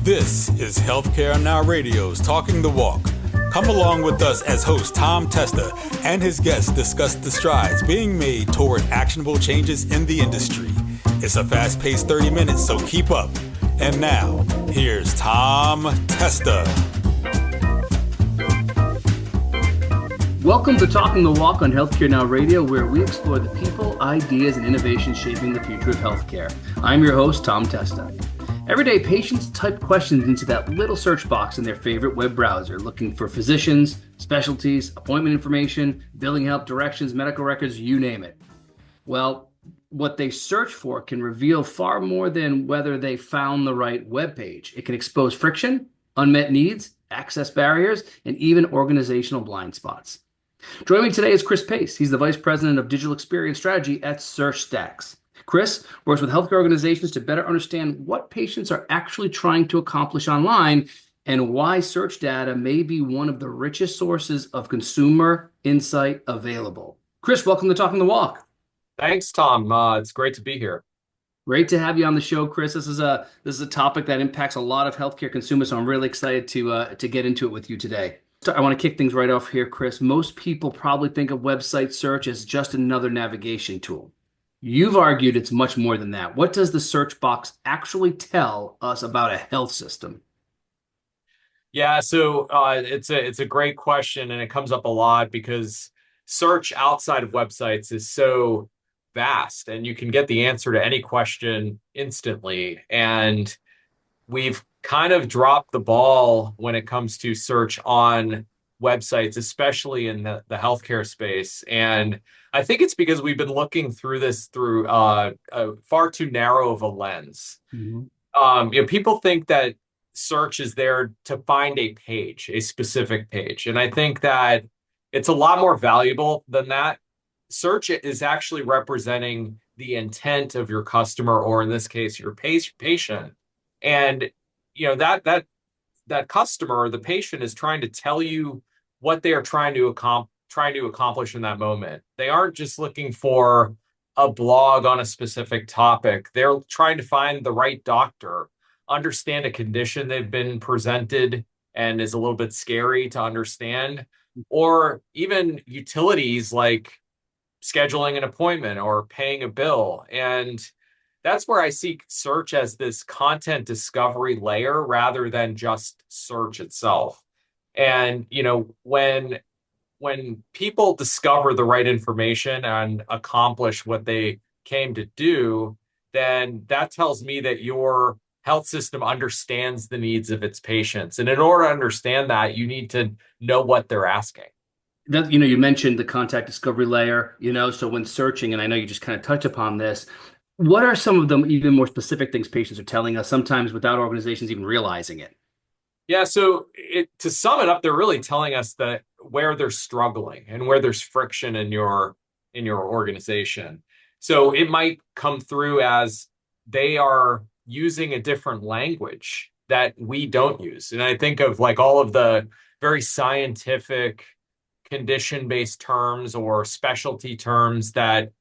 This is Healthcare Now Radio's Talking the Walk. Come along with us as host Tom Testa and his guests discuss the strides being made toward actionable changes in the industry. It's a fast-paced 30 minutes, so keep up. And now, here's Tom Testa. Welcome to Talking the Walk on Healthcare Now Radio, where we explore the people, ideas, and innovations shaping the future of healthcare. I'm your host, Tom Testa. Every day, patients type questions into that little search box in their favorite web browser, looking for physicians, specialties, appointment information, billing help, directions, medical records, you name it. Well, what they search for can reveal far more than whether they found the right web page. It can expose friction, unmet needs, access barriers, and even organizational blind spots. Joining me today is Chris Pace. He's the Vice President of Digital Experience Strategy at Searchstacks. Chris works with healthcare organizations to better understand what patients are actually trying to accomplish online and why search data may be one of the richest sources of consumer insight available. Chris, welcome to Talking the Walk. Thanks, Tom. It's great to be here. Great to have you on the show, Chris. This is a topic that impacts a lot of healthcare consumers, so I'm really excited to get into it with you today. So I want to kick things right off here, Chris. Most people probably think of website search as just another navigation tool. You've argued it's much more than that. What does the search box actually tell us about a health system? Yeah, so it's a great question, and it comes up a lot because search outside of websites is so vast, and you can get the answer to any question instantly. And we've kind of dropped the ball when it comes to search on websites, especially in the healthcare space. And I think it's because we've been looking through this through a far too narrow of a lens. Mm-hmm. People think that search is there to find a page, a specific page. And I think that it's a lot more valuable than that. Search is actually representing the intent of your customer, or in this case, your patient. And that customer or the patient is trying to tell you what they are trying to accomplish in that moment. They aren't just looking for a blog on a specific topic. They're trying to find the right doctor, understand a condition they've been presented and is a little bit scary to understand, or even utilities like scheduling an appointment or paying a bill. And that's where I see search as this content discovery layer rather than just search itself. And, when people discover the right information and accomplish what they came to do, then that tells me that your health system understands the needs of its patients. And in order to understand that, you need to know what they're asking. You mentioned the contact discovery layer, so when searching, and I know you just kind of touched upon this, what are some of the even more specific things patients are telling us, sometimes without organizations even realizing it? Yeah, so to sum it up, they're really telling us that where they're struggling and where there's friction in your organization. So it might come through as they are using a different language that we don't use. And I think of like all of the very scientific condition-based terms or specialty terms that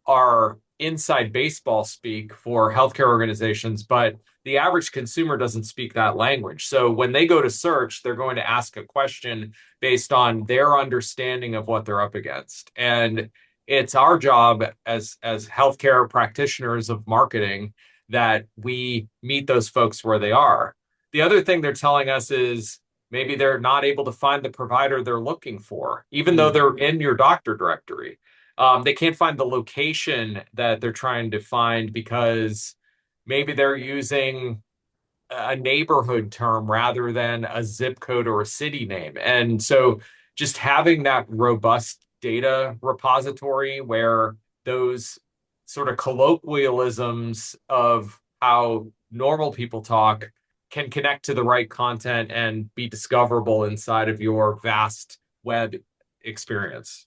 are inside baseball speak for healthcare organizations, but the average consumer doesn't speak that language. So when they go to search, they're going to ask a question based on their understanding of what they're up against. And it's our job as healthcare practitioners of marketing that we meet those folks where they are. The other thing they're telling us is maybe they're not able to find the provider they're looking for, even though they're in your doctor directory. They can't find the location that they're trying to find because maybe they're using a neighborhood term rather than a zip code or a city name. And so just having that robust data repository where those sort of colloquialisms of how normal people talk can connect to the right content and be discoverable inside of your vast web experience.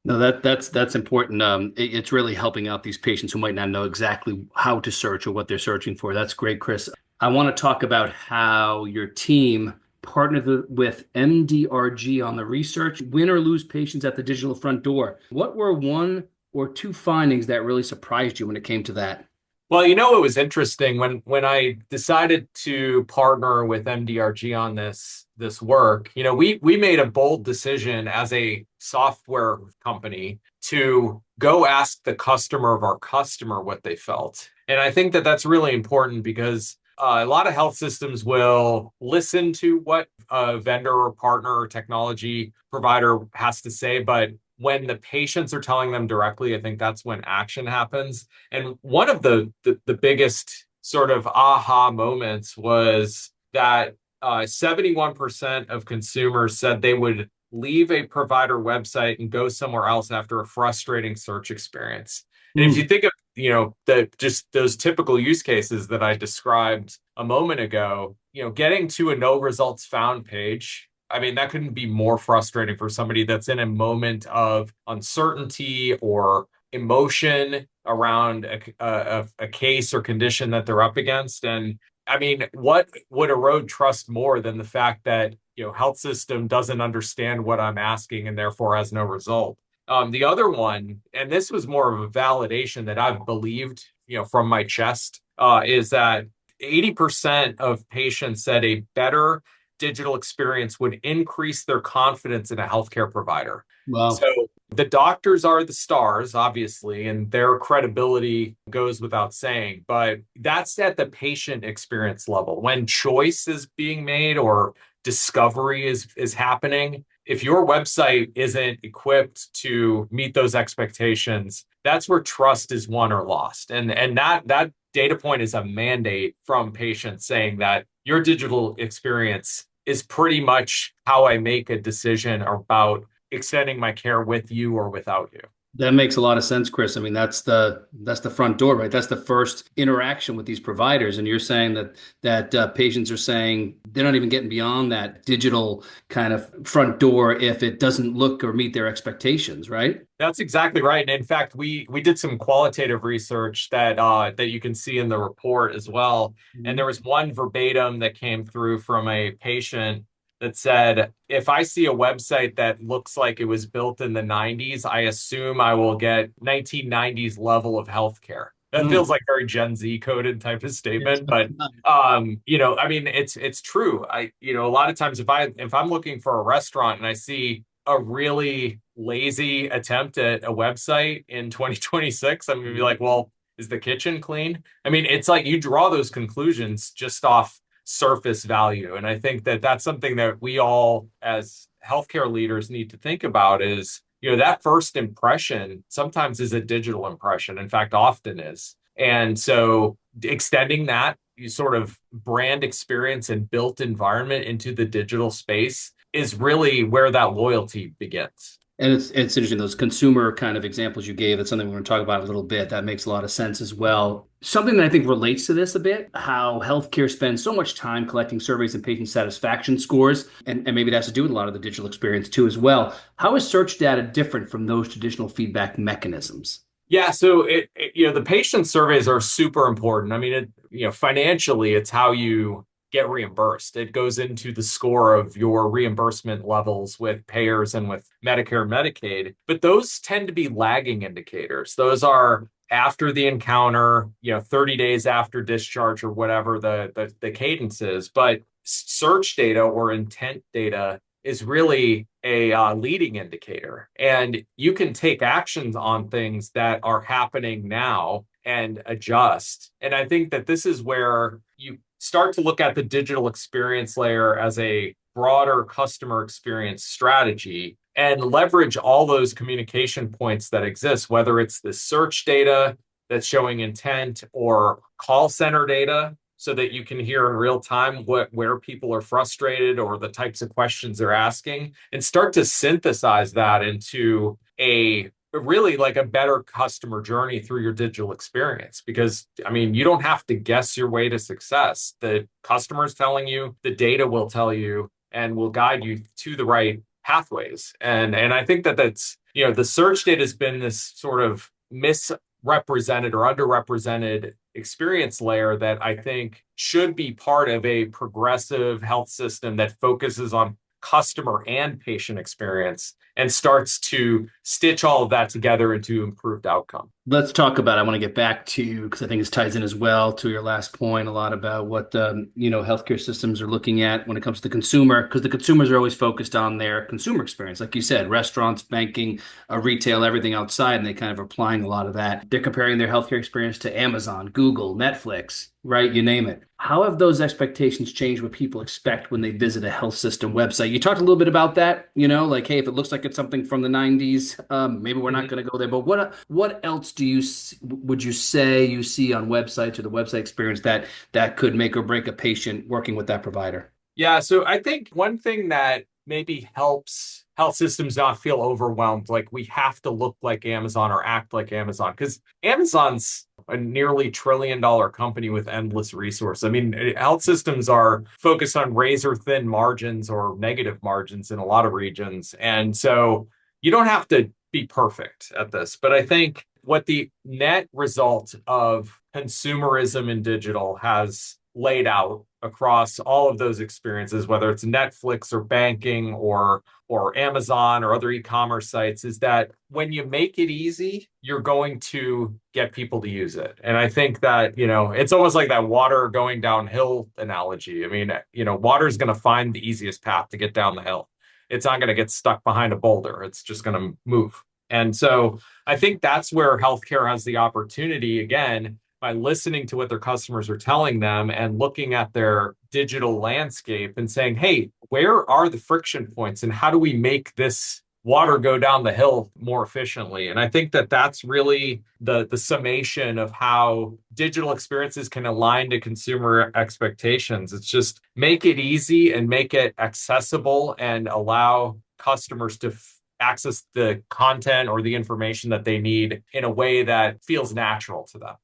No, that's important. It's really helping out these patients who might not know exactly how to search or what they're searching for. That's great, Chris. I want to talk about how your team partnered with MDRG on the research, win or lose patients at the digital front door. What were one or two findings that really surprised you when it came to that? Well, you know, it was interesting when I decided to partner with MDRG on this work. You know, we made a bold decision as a software company to go ask the customer of our customer what they felt. And I think that that's really important because a lot of health systems will listen to what a vendor or partner or technology provider has to say, but when the patients are telling them directly, I think that's when action happens. And one of the biggest sort of aha moments was that 71% of consumers said they would leave a provider website and go somewhere else after a frustrating search experience. And if you think of, you know, the just those typical use cases that I described a moment ago, you know, getting to a no results found page, I mean, that couldn't be more frustrating for somebody that's in a moment of uncertainty or emotion around a case or condition that they're up against. And I mean, what would erode trust more than the fact that, you know, health system doesn't understand what I'm asking and therefore has no result? The other one, and this was more of a validation that I've believed, you know, from my chest, is that 80% of patients said a better digital experience would increase their confidence in a healthcare provider. Wow. So the doctors are the stars, obviously, and their credibility goes without saying, but that's at the patient experience level. When choice is being made or discovery is happening, if your website isn't equipped to meet those expectations, that's where trust is won or lost. And that data point is a mandate from patients saying that your digital experience is pretty much how I make a decision about extending my care with you or without you. That makes a lot of sense, Chris. I mean, that's the front door, right? That's the first interaction with these providers, and you're saying that patients are saying they're not even getting beyond that digital kind of front door if it doesn't look or meet their expectations, right? That's exactly right. And in fact, we did some qualitative research that you can see in the report as well. And there was one verbatim that came through from a patient that said, if I see a website that looks like it was built in the 90s, I assume I will get 1990s level of healthcare. That feels like very Gen Z coded type of statement, but you know, I mean, it's true. You know, a lot of times if I'm looking for a restaurant and I see a really lazy attempt at a website in 2026, I'm gonna be like, well, is the kitchen clean? I mean, it's like you draw those conclusions just off surface value. And I think that that's something that we all as healthcare leaders need to think about is, you know, that first impression sometimes is a digital impression. In fact, often is. And so extending that you sort of brand experience and built environment into the digital space is really where that loyalty begins. And it's interesting, those consumer kind of examples you gave. That's something we're going to talk about in a little bit. That makes a lot of sense as well. Something that I think relates to this a bit, how healthcare spends so much time collecting surveys and patient satisfaction scores, and maybe that has to do with a lot of the digital experience too as well. How is search data different from those traditional feedback mechanisms? Yeah, so you know, the patient surveys are super important. I mean, you know, financially, it's how you get reimbursed. It goes into the score of your reimbursement levels with payers and with Medicare and Medicaid. But those tend to be lagging indicators. Those are after the encounter, you know, 30 days after discharge or whatever the cadence is. But search data or intent data is really a leading indicator. And you can take actions on things that are happening now and adjust. And I think that this is where you start to look at the digital experience layer as a broader customer experience strategy and leverage all those communication points that exist, whether it's the search data that's showing intent or call center data, so that you can hear in real time where people are frustrated or the types of questions they're asking, and start to synthesize that into a really like a better customer journey through your digital experience. Because I mean, you don't have to guess your way to success. The customer's telling you, the data will tell you, and will guide you to the right pathways. And I think that that's, you know, the search data has been this sort of misrepresented or underrepresented experience layer that I think should be part of a progressive health system that focuses on customer and patient experience and starts to stitch all of that together into improved outcome. Let's talk about, I want to get back to, because I think this ties in as well to your last point, a lot about what, healthcare systems are looking at when it comes to the consumer, because the consumers are always focused on their consumer experience. Like you said, restaurants, banking, retail, everything outside, and they kind of are applying a lot of that. They're comparing their healthcare experience to Amazon, Google, Netflix, right? You name it. How have those expectations changed what people expect when they visit a health system website? You talked a little bit about that, like, hey, if it looks like it's something from the 90s, maybe we're not Mhm. going to go there. But what else would you say you see on websites or the website experience that could make or break a patient working with that provider? Yeah, so I think one thing that maybe helps health systems not feel overwhelmed, like we have to look like Amazon or act like Amazon, because Amazon's a nearly $1 trillion company with endless resource. I mean, health systems are focused on razor thin margins or negative margins in a lot of regions. And so you don't have to be perfect at this. But I think what the net result of consumerism in digital has laid out across all of those experiences, whether it's Netflix or banking or Amazon or other e-commerce sites, is that when you make it easy, you're going to get people to use it. And I think that, it's almost like that water going downhill analogy. I mean, water is going to find the easiest path to get down the hill. It's not going to get stuck behind a boulder. It's just going to move. And so I think that's where healthcare has the opportunity, again, by listening to what their customers are telling them and looking at their digital landscape and saying, hey, where are the friction points and how do we make this water go down the hill more efficiently? And I think that that's really the summation of how digital experiences can align to consumer expectations. It's just make it easy and make it accessible and allow customers to access the content or the information that they need in a way that feels natural to them.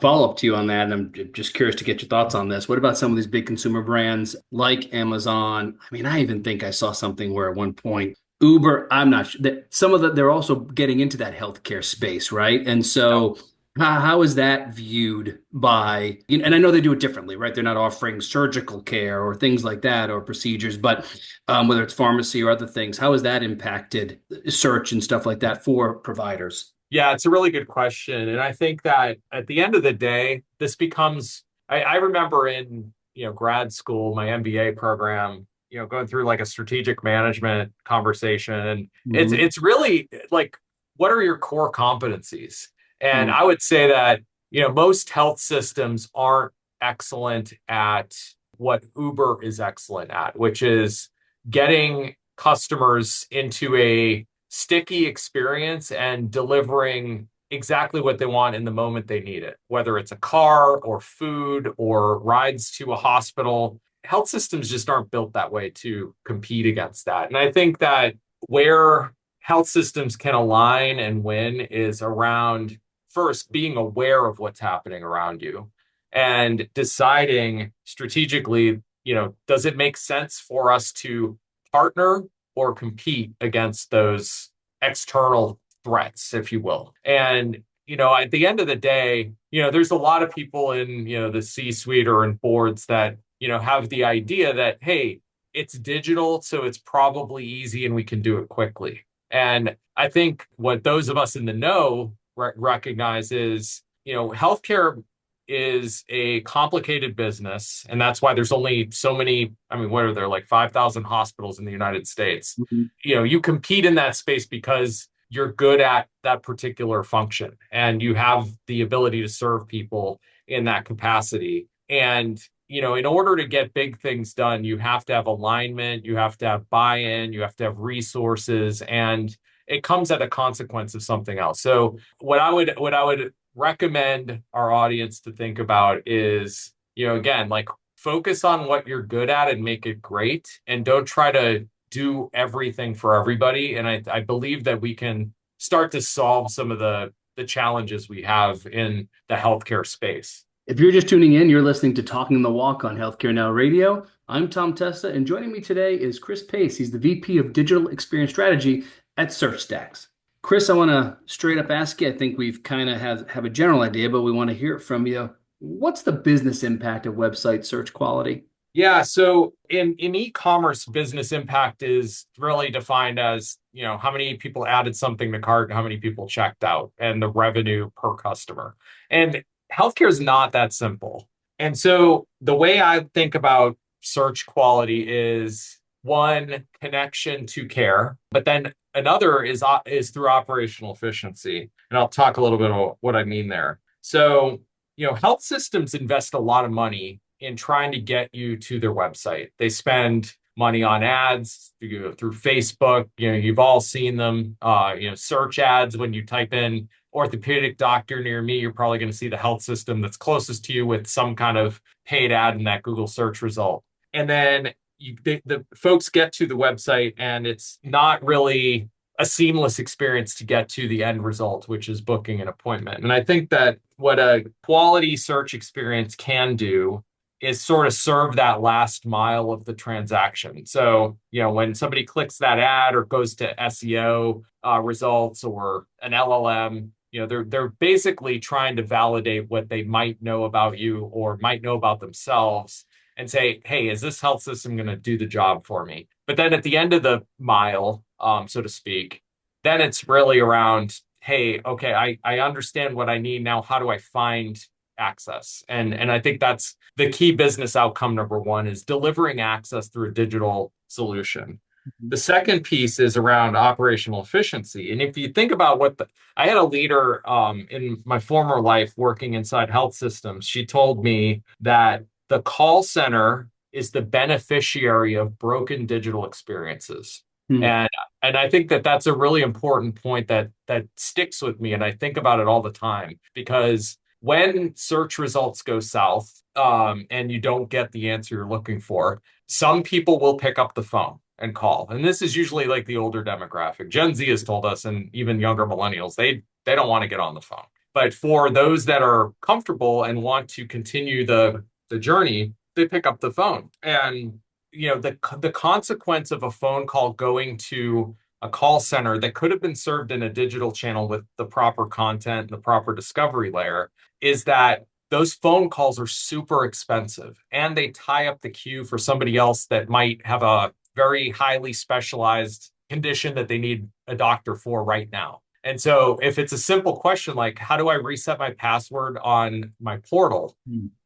Follow up to you on that, and I'm just curious to get your thoughts on this. What about some of these big consumer brands like Amazon? I mean, I even think I saw something where at one point Uber, I'm not sure that some of they're also getting into that healthcare space, right? And so how is that viewed by, and I know they do it differently, right? They're not offering surgical care or things like that or procedures, but whether it's pharmacy or other things, how has that impacted search and stuff like that for providers? Yeah, it's a really good question. And I think that at the end of the day, this becomes, I remember in, grad school, my MBA program, going through like a strategic management conversation. And Mhm. it's really like, what are your core competencies? And Mm. I would say that, most health systems aren't excellent at what Uber is excellent at, which is getting customers into a sticky experience and delivering exactly what they want in the moment they need it, whether it's a car or food or rides to a hospital. Health systems just aren't built that way to compete against that. And I think that where health systems can align and win is around first being aware of what's happening around you and deciding strategically, does it make sense for us to partner or compete against those external threats, if you will. And, at the end of the day, there's a lot of people in, the C-suite or in boards that, have the idea that, hey, it's digital, so it's probably easy and we can do it quickly. And I think what those of us in the know recognize is, healthcare is a complicated business. And that's why there's only so many, I mean, what are there, like 5,000 hospitals in the United States? Mhm. You compete in that space because you're good at that particular function and you have the ability to serve people in that capacity. And, in order to get big things done, you have to have alignment, you have to have buy-in, you have to have resources, and it comes at a consequence of something else. So what I would recommend our audience to think about is, again, like focus on what you're good at and make it great. And don't try to do everything for everybody. And I believe that we can start to solve some of the challenges we have in the healthcare space. If you're just tuning in, you're listening to Talking the Walk on Healthcare Now Radio. I'm Tom Testa, and joining me today is Chris Pace. He's the VP of Digital Experience Strategy at SearchStacks. Chris, I want to straight up ask you. I think we've kind of have a general idea, but we want to hear it from you. What's the business impact of website search quality? Yeah, so in e-commerce, business impact is really defined as, how many people added something to cart, and how many people checked out, and the revenue per customer. And healthcare is not that simple. And so the way I think about search quality is one, connection to care, but then another is through operational efficiency. And I'll talk a little bit about what I mean there. So, health systems invest a lot of money in trying to get you to their website. They spend money on ads through Facebook. You've all seen them. Search ads. When you type in orthopedic doctor near me, you're probably going to see the health system that's closest to you with some kind of paid ad in that Google search result. And then the folks get to the website, and it's not really a seamless experience to get to the end result, which is booking an appointment. And I think that what a quality search experience can do is sort of serve that last mile of the transaction. So, when somebody clicks that ad or goes to SEO results or an LLM, they're basically trying to validate what they might know about you or might know about themselves and say, hey, is this health system going to do the job for me? But then at the end of the mile, so to speak, then it's really around, hey, okay, I understand what I need now. How do I find access? And I think that's the key business outcome. Number one is delivering access through a digital solution. The second piece is around operational efficiency. And if you think about I had a leader in my former life working inside health systems. She told me that the call center is the beneficiary of broken digital experiences. Hmm. And I think that that's a really important point that sticks with me. And I think about it all the time, because when search results go south and you don't get the answer you're looking for, some people will pick up the phone and call. And this is usually like the older demographic. Gen Z has told us, and even younger millennials, they don't want to get on the phone. But for those that are comfortable and want to continue the journey, they pick up the phone. And the consequence of a phone call going to a call center that could have been served in a digital channel with the proper content and the proper discovery layer is that those phone calls are super expensive, and they tie up the queue for somebody else that might have a very highly specialized condition that they need a doctor for right now. And so if it's a simple question like, how do I reset my password on my portal?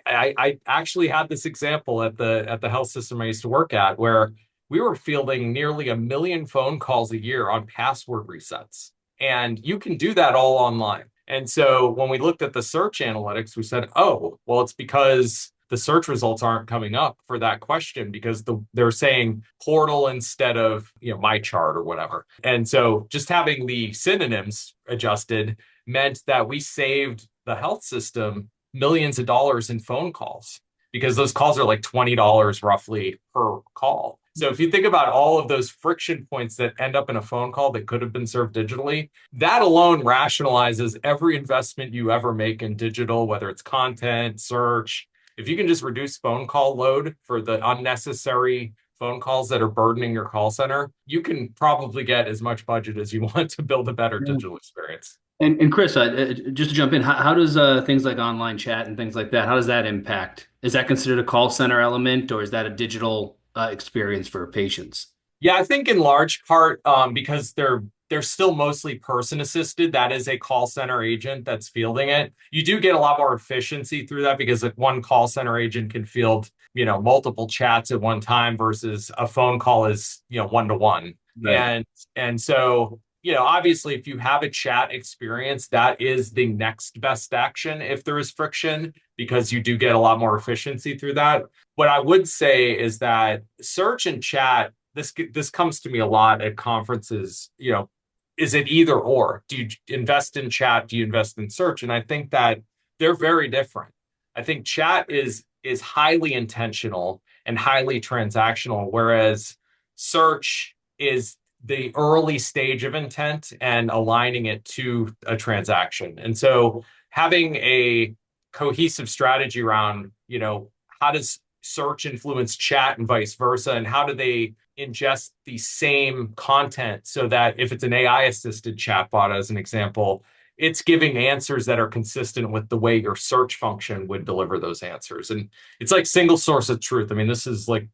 I actually had this example at the health system I used to work at, where we were fielding nearly 1 million phone calls a year on password resets. And you can do that all online. And so when we looked at the search analytics, we said, oh, well, it's because the search results aren't coming up for that question, because they're saying portal instead of my chart or whatever. And so just having the synonyms adjusted meant that we saved the health system millions of dollars in phone calls, because those calls are like $20 roughly per call. So if you think about all of those friction points that end up in a phone call that could have been served digitally, that alone rationalizes every investment you ever make in digital, whether it's content, search. If you can just reduce phone call load for the unnecessary phone calls that are burdening your call center, you can probably get as much budget as you want to build a better digital experience. And Chris, just to jump in, how does things like online chat and things like that, how does that impact? Is that considered a call center element, or is that a digital experience for patients? Yeah, I think in large part because they're still mostly person assisted. That is a call center agent that's fielding it. You do get a lot more efficiency through that, because like one call center agent can field multiple chats at one time versus a phone call is one to one. Right. And so obviously, if you have a chat experience, that is the next best action if there is friction, because you do get a lot more efficiency through that. What I would say is that search and chat, this comes to me a lot at conferences, is it either or? Do you invest in chat? Do you invest in search? And I think that they're very different. I think chat is highly intentional and highly transactional, whereas search is the early stage of intent and aligning it to a transaction. And so having a cohesive strategy around, how does search influence chat and vice versa, and how do they ingest the same content so that if it's an AI assisted chatbot, as an example, it's giving answers that are consistent with the way your search function would deliver those answers. And it's like single source of truth. I mean, this is like,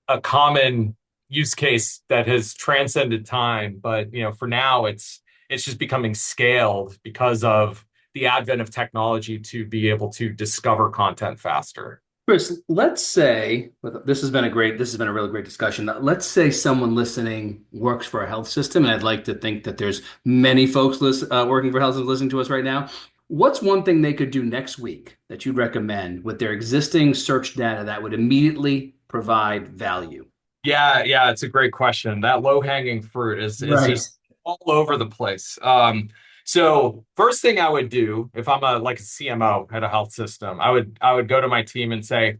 a common use case that has transcended time, but for now it's just becoming scaled because of the advent of technology to be able to discover content faster. Chris, let's say this has been a really great discussion. Let's say someone listening works for a health system, and I'd like to think that there's many folks working for health systems listening to us right now. What's one thing they could do next week that you'd recommend with their existing search data that would immediately provide value? Yeah, it's a great question. That low-hanging fruit is Right. just all over the place. So first thing I would do if I'm like a CMO at a health system, I would go to my team and say,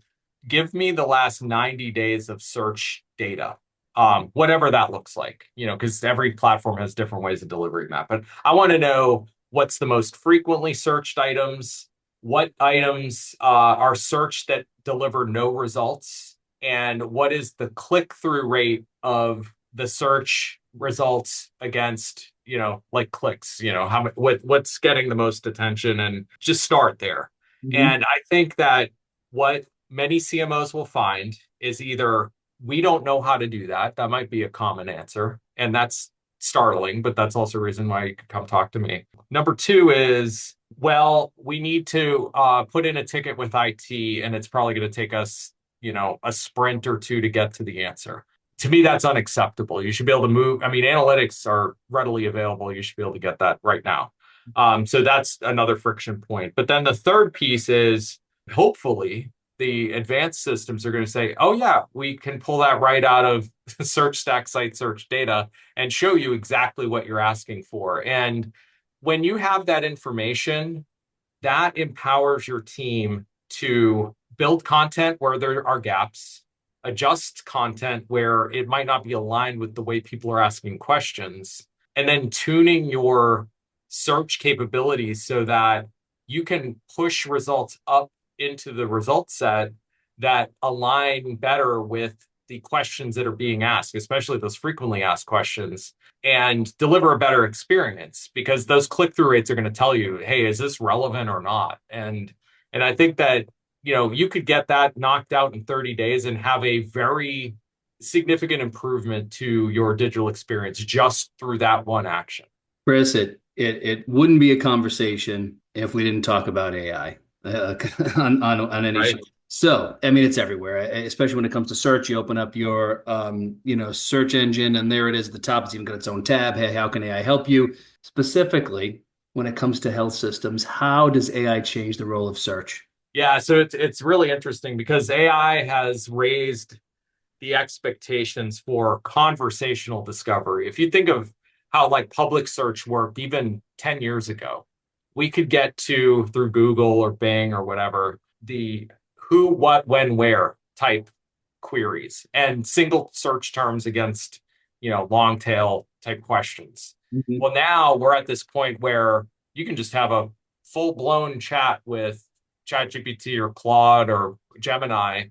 give me the last 90 days of search data. Whatever that looks like, because every platform has different ways of delivering that. But I want to know what's the most frequently searched items, what items are searched that deliver no results, and what is the click-through rate of the search results against, like clicks, what's getting the most attention, and just start there. Mhm. And I think that what many CMOs will find is either we don't know how to do that. That might be a common answer. And that's startling, but that's also a reason why you could come talk to me. Number two is, well, we need to put in a ticket with IT, and it's probably going to take us, a sprint or two to get to the answer. To me, that's unacceptable. You should be able to move. I mean, analytics are readily available. You should be able to get that right now. So that's another friction point. But then the third piece is hopefully the advanced systems are going to say, oh, yeah, we can pull that right out of search stack site search data and show you exactly what you're asking for. And when you have that information, that empowers your team to build content where there are gaps, adjust content where it might not be aligned with the way people are asking questions, and then tuning your search capabilities so that you can push results up into the result set that align better with the questions that are being asked, especially those frequently asked questions, and deliver a better experience, because those click-through rates are going to tell you, hey, is this relevant or not? And I think that you could get that knocked out in 30 days and have a very significant improvement to your digital experience just through that one action. Chris, it wouldn't be a conversation if we didn't talk about AI on any show. Right. So, I mean, it's everywhere, especially when it comes to search. You open up your, search engine, and there it is at the top. It's even got its own tab. Hey, how can AI help you? Specifically, when it comes to health systems, how does AI change the role of search? Yeah, so it's really interesting because AI has raised the expectations for conversational discovery. If you think of how like public search worked even 10 years ago, we could get to, through Google or Bing or whatever, the who, what, when, where type queries and single search terms against, long tail type questions. Mhm. Well, now we're at this point where you can just have a full blown chat with ChatGPT or Claude or Gemini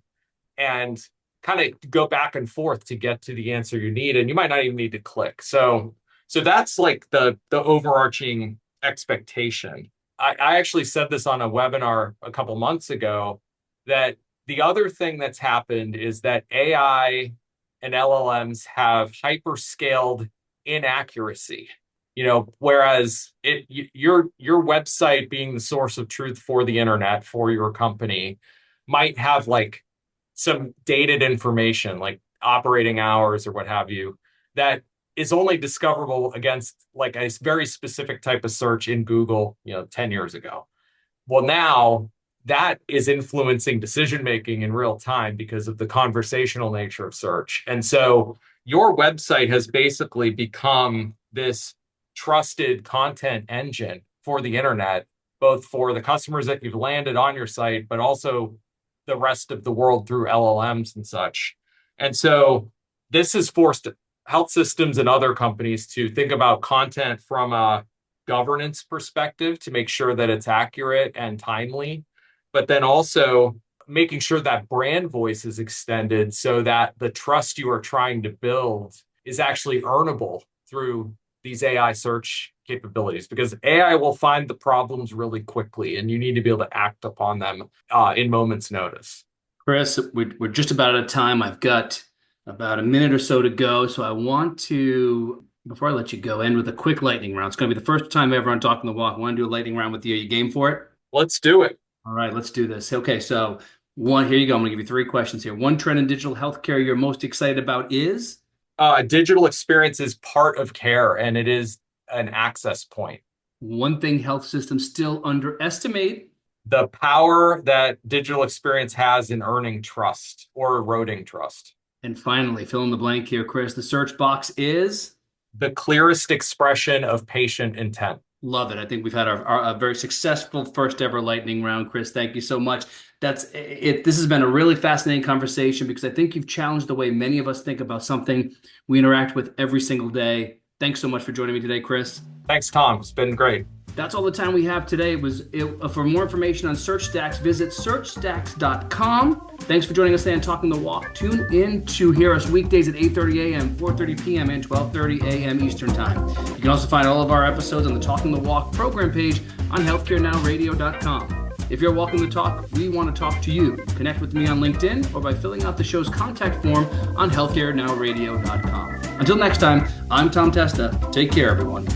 and kind of go back and forth to get to the answer you need. And you might not even need to click. So that's like the overarching expectation. I actually said this on a webinar a couple months ago, that the other thing that's happened is that AI and LLMs have hyperscaled inaccuracy. Whereas your website being the source of truth for the internet for your company might have like some dated information like operating hours or what have you that is only discoverable against like a very specific type of search in Google, 10 years ago. Well, now that is influencing decision making in real time because of the conversational nature of search. And so your website has basically become this trusted content engine for the internet, both for the customers that you've landed on your site, but also the rest of the world through LLMs and such. And so this has forced health systems and other companies to think about content from a governance perspective to make sure that it's accurate and timely, but then also making sure that brand voice is extended so that the trust you are trying to build is actually earnable through these AI search capabilities, because AI will find the problems really quickly, and you need to be able to act upon them in moments' notice. Chris, we're just about out of time. I've got about a minute or so to go. So I want to, before I let you go, end with a quick lightning round. It's going to be the first time ever on Talking the Walk. I want to do a lightning round with you. Are you game for it? Let's do it. All right, let's do this. Okay, so here you go. I'm going to give you 3 questions here. One trend in digital healthcare you're most excited about is? Digital experience is part of care, and it is an access point. One thing health systems still underestimate? The power that digital experience has in earning trust or eroding trust. And finally, fill in the blank here, Chris. The search box is? The clearest expression of patient intent. Love it. I think we've had a very successful first ever lightning round, Chris. Thank you so much. That's it. This has been a really fascinating conversation because I think you've challenged the way many of us think about something we interact with every single day. Thanks so much for joining me today, Chris. Thanks, Tom. It's been great. That's all the time we have today. For more information on SearchStacks, visit searchstacks.com. Thanks for joining us today on Talking the Walk. Tune in to hear us weekdays at 8:30 a.m., 4:30 p.m., and 12:30 a.m. Eastern Time. You can also find all of our episodes on the Talking the Walk program page on healthcarenowradio.com. If you're walking the talk, we want to talk to you. Connect with me on LinkedIn or by filling out the show's contact form on healthcarenowradio.com. Until next time, I'm Tom Testa. Take care, everyone.